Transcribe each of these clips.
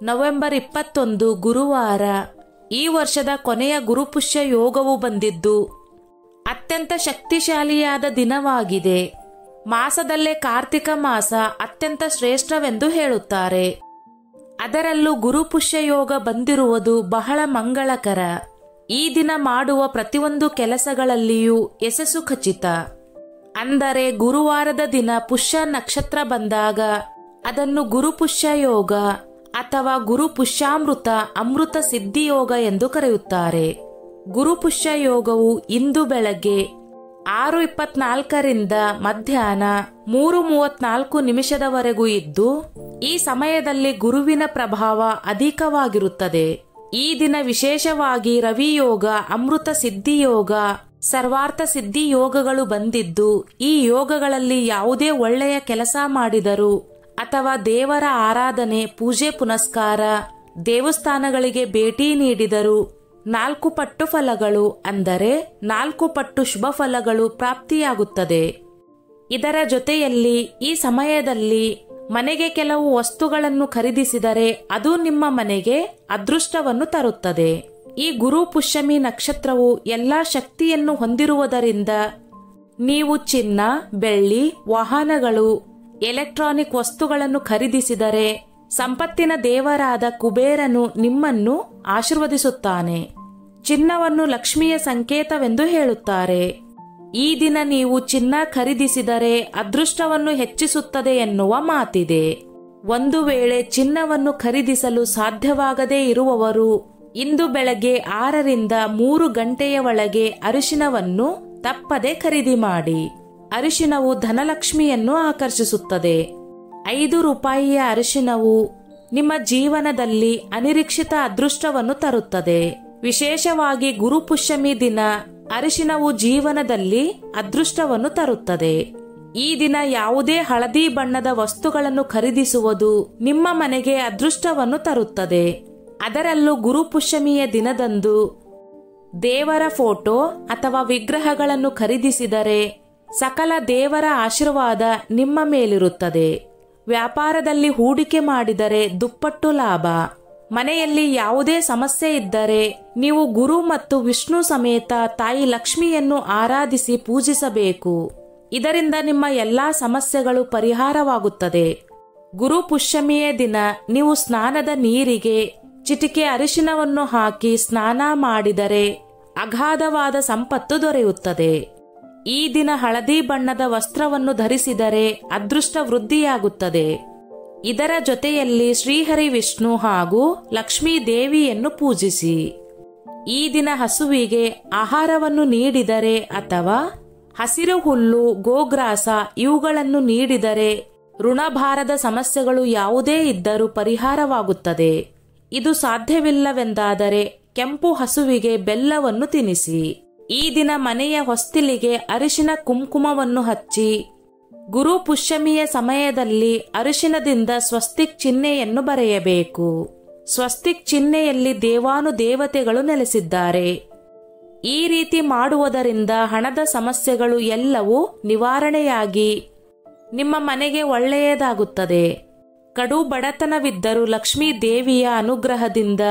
November 21 ಗುರುವಾರ. ಈ ವರ್ಷದ ಕೊನೆಯ ಗುರುಪುಷ್ಯ ಯೋಗವು ಬಂದಿದ್ದು ಅತ್ಯಂತ ಶಕ್ತಿಶಾಲಿಯಾದ ದಿನವಾಗಿದೆ. ಮಾಸದಲ್ಲೇ ಕಾರ್ತಿಕ ಮಾಸ ಅತ್ಯಂತ ಶ್ರೇಷ್ಠವೆಂದು ಹೇಳುತ್ತಾರೆ. ಅದರಲ್ಲೂ ಗುರುಪುಷ್ಯ ಯೋಗ ಬಂದಿರುವುದು ಬಹಳ ಮಂಗಳಕರ. ಈ ದಿನ ಮಾಡುವ ಪ್ರತಿಯೊಂದು ಕೆಲಸಗಳಲ್ಲಿಯೂ ಯಶಸ್ಸು ಖಚಿತ. ಅಂದರೆ ಗುರುವಾರದ ದಿನ ಪುಷ್ಯ ನಕ್ಷತ್ರ ಬಂದಾಗ ಅದನ್ನು ಗುರುಪುಷ್ಯ ಯೋಗ ಅಥವಾ ಗುರುಪುಷ್ಯಾಮೃತ ಅಮೃತ ಸಿದ್ಧಿ ಯೋಗ ಎಂದು ಕರೆಯುತ್ತಾರೆ. ಗುರುಪುಷ್ಯ ಯೋಗವು ಇಂದು ಬೆಳಗ್ಗೆ 6:24ರಿಂದ ಮಧ್ಯಾಹ್ನ 3:34 ಇದ್ದು, ಈ ಸಮಯದಲ್ಲಿ ಗುರುವಿನ ಪ್ರಭಾವ ಅಧಿಕವಾಗಿರುತ್ತದೆ. ಈ ದಿನ ವಿಶೇಷವಾಗಿ ರವಿ ಯೋಗ, ಅಮೃತ ಸಿದ್ಧಿ ಯೋಗ, ಸರ್ವಾರ್ಥ ಸಿದ್ಧಿ ಯೋಗಗಳು ಬಂದಿದ್ದು, ಈ ಯೋಗಗಳಲ್ಲಿ ಯಾವುದೇ ಒಳ್ಳೆಯ ಕೆಲಸ ಮಾಡಿದರೂ ಅಥವಾ ದೇವರ ಆರಾಧನೆ, ಪೂಜೆ ಪುನಸ್ಕಾರ, ದೇವಸ್ಥಾನಗಳಿಗೆ ಭೇಟಿ ನೀಡಿದರು 4 ಪಟ್ಟು ಫಲಗಳು, ಅಂದರೆ 4 ಪಟ್ಟು ಶುಭ ಫಲಗಳು ಪ್ರಾಪ್ತಿಯಾಗುತ್ತದೆ. ಇದರ ಜೊತೆಯಲ್ಲಿ ಈ ಸಮಯದಲ್ಲಿ ಮನೆಗೆ ಕೆಲವು ವಸ್ತುಗಳನ್ನು ಖರೀದಿಸಿದರೆ ಅದು ನಿಮ್ಮ ಮನೆಗೆ ಅದೃಷ್ಟವನ್ನು ತರುತ್ತದೆ. ಈ ಗುರು ಪುಷ್ಯಮಿ ನಕ್ಷತ್ರವು ಎಲ್ಲಾ ಶಕ್ತಿಯನ್ನು ಹೊಂದಿರುವುದರಿಂದ ನೀವು ಚಿನ್ನ, ಬೆಳ್ಳಿ, ವಾಹನಗಳು, ಎಲೆಕ್ಟ್ರಾನಿಕ್ ವಸ್ತುಗಳನ್ನು ಖರೀದಿಸಿದರೆ ಸಂಪತ್ತಿನ ದೇವರಾದ ಕುಬೇರನು ನಿಮ್ಮನ್ನು ಆಶೀರ್ವದಿಸುತ್ತಾನೆ. ಚಿನ್ನವನ್ನು ಲಕ್ಷ್ಮಿಯ ಸಂಕೇತವೆಂದು ಹೇಳುತ್ತಾರೆ. ಈ ದಿನ ನೀವು ಚಿನ್ನ ಖರೀದಿಸಿದರೆ ಅದೃಷ್ಟವನ್ನು ಹೆಚ್ಚಿಸುತ್ತದೆ ಎನ್ನುವ ಮಾತಿದೆ. ಒಂದು ವೇಳೆ ಚಿನ್ನವನ್ನು ಖರೀದಿಸಲು ಸಾಧ್ಯವಾಗದೇ ಇರುವವರು ಇಂದು ಬೆಳಗ್ಗೆ 6ರಿಂದ 3 ಗಂಟೆಯ ಒಳಗೆ ಅರಿಶಿನವನ್ನು ತಪ್ಪದೆ ಖರೀದಿ ಮಾಡಿ. ಅರಿಶಿನವು ಧನಲಕ್ಷ್ಮಿಯನ್ನು ಆಕರ್ಷಿಸುತ್ತದೆ. 5 ರೂಪಾಯಿಯ ಅರಿಶಿನವು ನಿಮ್ಮ ಜೀವನದಲ್ಲಿ ಅನಿರೀಕ್ಷಿತ ಅದೃಷ್ಟವನ್ನು ತರುತ್ತದೆ. ವಿಶೇಷವಾಗಿ ಗುರುಪುಷ್ಯಮಿ ದಿನ ಅರಿಶಿನವು ಜೀವನದಲ್ಲಿ ಅದೃಷ್ಟವನ್ನು ತರುತ್ತದೆ. ಈ ದಿನ ಯಾವುದೇ ಹಳದಿ ಬಣ್ಣದ ವಸ್ತುಗಳನ್ನು ಖರೀದಿಸುವುದು ನಿಮ್ಮ ಮನೆಗೆ ಅದೃಷ್ಟವನ್ನು ತರುತ್ತದೆ. ಅದರಲ್ಲೂ ಗುರುಪುಷ್ಯಮಿಯ ದಿನದಂದು ದೇವರ ಫೋಟೋ ಅಥವಾ ವಿಗ್ರಹಗಳನ್ನು ಖರೀದಿಸಿದರೆ ಸಕಲ ದೇವರ ಆಶೀರ್ವಾದ ನಿಮ್ಮ ಮೇಲಿರುತ್ತದೆ. ವ್ಯಾಪಾರದಲ್ಲಿ ಹೂಡಿಕೆ ಮಾಡಿದರೆ ದುಪ್ಪಟ್ಟು ಲಾಭ. ಮನೆಯಲ್ಲಿ ಯಾವುದೇ ಸಮಸ್ಯೆ ಇದ್ದರೆ ನೀವು ಗುರು ಮತ್ತು ವಿಷ್ಣು ಸಮೇತ ತಾಯಿ ಲಕ್ಷ್ಮಿಯನ್ನು ಆರಾಧಿಸಿ ಪೂಜಿಸಬೇಕು. ಇದರಿಂದ ನಿಮ್ಮ ಎಲ್ಲಾ ಸಮಸ್ಯೆಗಳು ಪರಿಹಾರವಾಗುತ್ತದೆ. ಗುರು ಪುಷ್ಯಮಿಯ ದಿನ ನೀವು ಸ್ನಾನದ ನೀರಿಗೆ ಚಿಟಿಕೆ ಅರಿಶಿನವನ್ನು ಹಾಕಿ ಸ್ನಾನ ಮಾಡಿದರೆ ಅಗಾಧವಾದ ಸಂಪತ್ತು ದೊರೆಯುತ್ತದೆ. ಈ ದಿನ ಹಳದಿ ಬಣ್ಣದ ವಸ್ತ್ರವನ್ನು ಧರಿಸಿದರೆ ಅದೃಷ್ಟ ವೃದ್ಧಿಯಾಗುತ್ತದೆ. ಇದರ ಜೊತೆಯಲ್ಲಿ ಶ್ರೀಹರಿ ವಿಷ್ಣು ಹಾಗೂ ಲಕ್ಷ್ಮೀ ದೇವಿಯನ್ನು ಪೂಜಿಸಿ. ಈ ದಿನ ಹಸುವಿಗೆ ಆಹಾರವನ್ನು ನೀಡಿದರೆ ಅಥವಾ ಹಸಿರು ಹುಲ್ಲು, ಗೋಗ್ರಾಸ ಇವುಗಳನ್ನು ನೀಡಿದರೆ ಋಣಭಾರದ ಸಮಸ್ಯೆಗಳು ಯಾವುದೇ ಇದ್ದರೂ ಪರಿಹಾರವಾಗುತ್ತದೆ. ಇದು ಸಾಧ್ಯವಿಲ್ಲವೆಂದಾದರೆ ಕೆಂಪು ಹಸುವಿಗೆ ಬೆಲ್ಲವನ್ನು ತಿನ್ನಿಸಿ. ಈ ದಿನ ಮನೆಯ ಹೊಸ್ತಿಲಿಗೆ ಅರಿಶಿನ ಕುಂಕುಮವನ್ನು ಹಚ್ಚಿ ಗುರು ಪುಷ್ಯಮಿಯ ಸಮಯದಲ್ಲಿ ಅರಿಶಿನದಿಂದ ಸ್ವಸ್ತಿಕ್ ಚಿಹ್ನೆಯನ್ನು ಬರೆಯಬೇಕು. ಸ್ವಸ್ತಿಕ್ ಚಿಹ್ನೆಯಲ್ಲಿ ದೇವಾನುದೇವತೆಗಳು ನೆಲೆಸಿದ್ದಾರೆ. ಈ ರೀತಿ ಮಾಡುವುದರಿಂದ ಹಣದ ಸಮಸ್ಯೆಗಳು ಎಲ್ಲವೂ ನಿವಾರಣೆಯಾಗಿ ನಿಮ್ಮ ಮನೆಗೆ ಒಳ್ಳೆಯದಾಗುತ್ತದೆ. ಕಡು ಬಡತನವಿದ್ದರೂ ಲಕ್ಷ್ಮೀ ದೇವಿಯ ಅನುಗ್ರಹದಿಂದ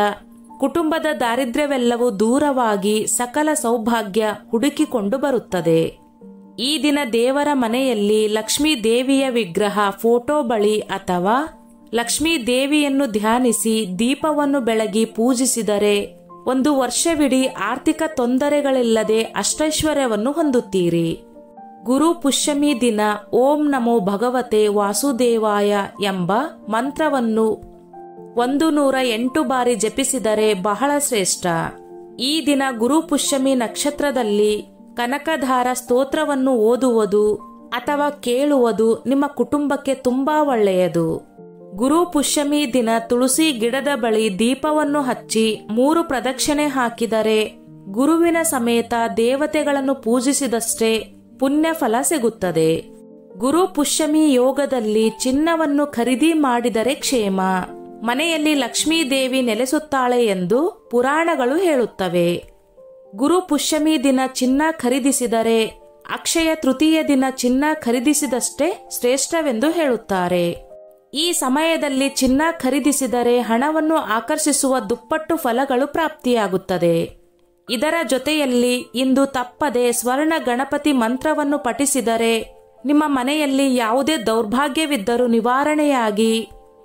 ಕುಟುಂಬದ ದಾರಿದ್ರ್ಯವೆಲ್ಲವೂ ದೂರವಾಗಿ ಸಕಲ ಸೌಭಾಗ್ಯ ಹುಡುಕಿಕೊಂಡು ಬರುತ್ತದೆ. ಈ ದಿನ ದೇವರ ಮನೆಯಲ್ಲಿ ಲಕ್ಷ್ಮೀ ದೇವಿಯ ವಿಗ್ರಹ ಫೋಟೋ ಬಳಿ ಅಥವಾ ಲಕ್ಷ್ಮೀ ದೇವಿಯನ್ನು ಧ್ಯಾನಿಸಿ ದೀಪವನ್ನು ಬೆಳಗಿ ಪೂಜಿಸಿದರೆ ಒಂದು ವರ್ಷವಿಡೀ ಆರ್ಥಿಕ ತೊಂದರೆಗಳಿಲ್ಲದೆ ಅಷ್ಟೈಶ್ವರ್ಯವನ್ನು ಹೊಂದುತ್ತೀರಿ. ಗುರು ಪುಷ್ಯಮಿ ದಿನ ಓಂ ನಮೋ ಭಗವತೆ ವಾಸುದೇವಾಯ ಎಂಬ ಮಂತ್ರವನ್ನು 108 ಬಾರಿ ಜಪಿಸಿದರೆ ಬಹಳ ಶ್ರೇಷ್ಠ. ಈ ದಿನ ಗುರು ಪುಷ್ಯಮಿ ನಕ್ಷತ್ರದಲ್ಲಿ ಕನಕಧಾರ ಸ್ತೋತ್ರವನ್ನು ಓದುವುದು ಅಥವಾ ಕೇಳುವುದು ನಿಮ್ಮ ಕುಟುಂಬಕ್ಕೆ ತುಂಬಾ ಒಳ್ಳೆಯದು. ಗುರು ಪುಷ್ಯಮಿ ದಿನ ತುಳಸಿ ಗಿಡದ ಬಳಿ ದೀಪವನ್ನು ಹಚ್ಚಿ 3 ಪ್ರದಕ್ಷಿಣೆ ಹಾಕಿದರೆ ಗುರುವಿನ ಸಮೇತ ದೇವತೆಗಳನ್ನು ಪೂಜಿಸಿದಷ್ಟೇ ಪುಣ್ಯ ಫಲ ಸಿಗುತ್ತದೆ. ಗುರು ಪುಷ್ಯಮಿ ಯೋಗದಲ್ಲಿ ಚಿನ್ನವನ್ನು ಖರೀದಿ ಮಾಡಿದರೆ ಕ್ಷೇಮ. ಮನೆಯಲ್ಲಿ ಲಕ್ಷ್ಮೀ ದೇವಿ ನೆಲೆಸುತ್ತಾಳೆ ಎಂದು ಪುರಾಣಗಳು ಹೇಳುತ್ತವೆ. ಗುರು ಪುಷ್ಯಮಿ ದಿನ ಚಿನ್ನ ಖರೀದಿಸಿದರೆ ಅಕ್ಷಯ ತೃತೀಯ ದಿನ ಚಿನ್ನ ಖರೀದಿಸಿದಷ್ಟೇ ಶ್ರೇಷ್ಠವೆಂದು ಹೇಳುತ್ತಾರೆ. ಈ ಸಮಯದಲ್ಲಿ ಚಿನ್ನ ಖರೀದಿಸಿದರೆ ಹಣವನ್ನು ಆಕರ್ಷಿಸುವ ದುಪ್ಪಟ್ಟು ಫಲಗಳು ಪ್ರಾಪ್ತಿಯಾಗುತ್ತದೆ. ಇದರ ಜೊತೆಯಲ್ಲಿ ಇಂದು ತಪ್ಪದೆ ಸ್ವರ್ಣ ಗಣಪತಿ ಮಂತ್ರವನ್ನು ಪಠಿಸಿದರೆ ನಿಮ್ಮ ಮನೆಯಲ್ಲಿ ಯಾವುದೇ ದೌರ್ಭಾಗ್ಯವಿದ್ದರೂ ನಿವಾರಣೆಯಾಗಿ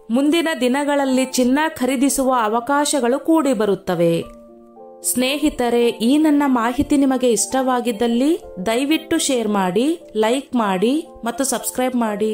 ಮುಂದಿನ ದಿನಗಳಲ್ಲಿ ಚಿನ್ನ ಖರೀದಿಸುವ ಅವಕಾಶಗಳು ಕೂಡಿ ಬರುತ್ತವೆ. ಸ್ನೇಹಿತರೆ, ಈ ನನ್ನ ಮಾಹಿತಿ ನಿಮಗೆ ಇಷ್ಟವಾಗಿದ್ದಲ್ಲಿ ದಯವಿಟ್ಟು ಶೇರ್ ಮಾಡಿ, ಲೈಕ್ ಮಾಡಿ ಮತ್ತು ಸಬ್ಸ್ಕ್ರೈಬ್ ಮಾಡಿ.